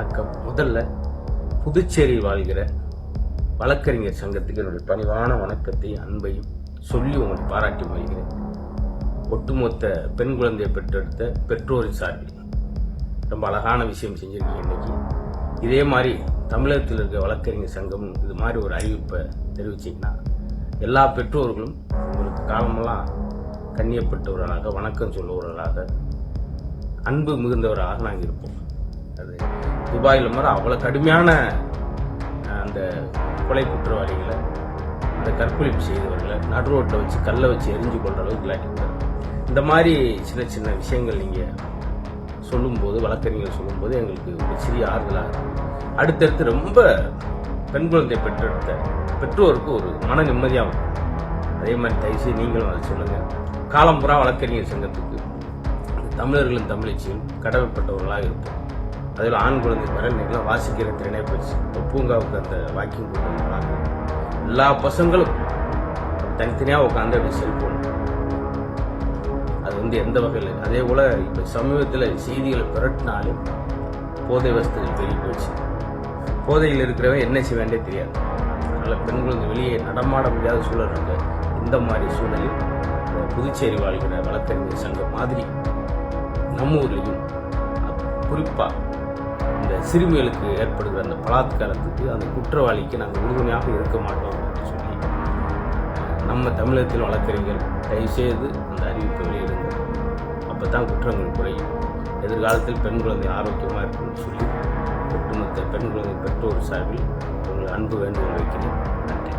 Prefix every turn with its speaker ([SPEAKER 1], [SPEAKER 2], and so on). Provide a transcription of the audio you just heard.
[SPEAKER 1] வணக்கம். முதல்ல புதுச்சேரி வாழ்கிற வழக்கறிஞர் சங்கத்துக்கு என்னுடைய பணிவான வணக்கத்தை அன்பையும் சொல்லி உங்களை பாராட்டி மகிழ்கிறேன். ஒட்டுமொத்த பெண் குழந்தையை பெற்றெடுத்த பெற்றோரின் சார்பில் ரொம்ப அழகான விஷயம் செஞ்சிருக்கீங்க. இன்னைக்கு இதே மாதிரி தமிழகத்தில் இருக்க வழக்கறிஞர் சங்கம் இது மாதிரி ஒரு அறிவிப்பை தெரிவிச்சிங்கன்னா எல்லா பெற்றோர்களும் உங்களுக்கு காலமெல்லாம் கண்ணியப்பட்டவர்களாக, வணக்கம் சொல்லுவவர்களாக, அன்பு மிகுந்தவராக நாங்கள் இருப்போம். அது துபாயில் மாதிரி அவ்வளோ கடுமையான அந்த கொலை குற்றவாளிகளை, அந்த கற்பழிப்பு செய்தவர்களை நடு ரோட்டில் வச்சு கல்லை வச்சு எரிஞ்சு கொள்ற அளவுக்கு இல்லாட்டி இந்த மாதிரி சின்ன சின்ன விஷயங்கள் நீங்கள் சொல்லும்போது, வழக்கறிஞர்கள் சொல்லும்போது எங்களுக்கு ஒரு சிறிய ஆறுதலாக இருக்கும். அடுத்தடுத்து ரொம்ப பெண் குழந்தை பெற்றெடுத்த பெற்றோருக்கு ஒரு மன நிம்மதியாக இருக்கும். அதே மாதிரி தயவுசெய்து நீங்களும் அதை சொல்லுங்கள். காலம்புறா வழக்கறிஞர் சங்கத்துக்கு தமிழர்களும் தமிழச்சியும் கடமைப்பட்டவர்களாக இருப்போம். அதில் ஆண் குழந்தை வர நீங்களாம் வாசிக்கிற திறனே போச்சு. பூங்காவுக்கு அந்த வாக்கிங் கொடுக்குறாங்க. எல்லா பசங்களும் தனித்தனியாக உட்காந்து அப்படி செல்போன், அது எந்த வகையில். அதே போல் இப்போ சமீபத்தில் செய்திகளை புரட்டினாலே போதை வசதிகள் பெருகி போச்சு. போதையில் இருக்கிறவன் என்ன செய்ய வேண்டிய தெரியாது. அதனால் பெண் குழந்தை வெளியே நடமாட முடியாத சூழல் இருக்கு. இந்த மாதிரி சூழலில் புதுச்சேரி வாழ்கிற வழக்கறிஞர் சங்கம் மாதிரி நம்ம ஊர்லேயும் குறிப்பாக இந்த சிறுமிகளுக்கு ஏற்படுகிற அந்த பலாத்காரத்துக்கு, அந்த குற்றவாளிக்கு நாங்கள் உறுதுணையாக இருக்க மாட்டோம் அப்படின்னு சொல்லி நம்ம தமிழகத்தில் வழக்கறிஞர்கள் தயவுசெய்து அந்த அறிவிப்பை வெளியிடுங்க. அப்போ தான் குற்றங்கள் குறையும். எதிர்காலத்தில் பெண் குழந்தை ஆரோக்கியமாக இருக்கும்னு சொல்லி ஒட்டுமொத்த பெண் குழந்தை பெற்றோர் சார்பில் ஒரு அன்பு வேண்டுகோள் வைக்கிறேன். நன்றி.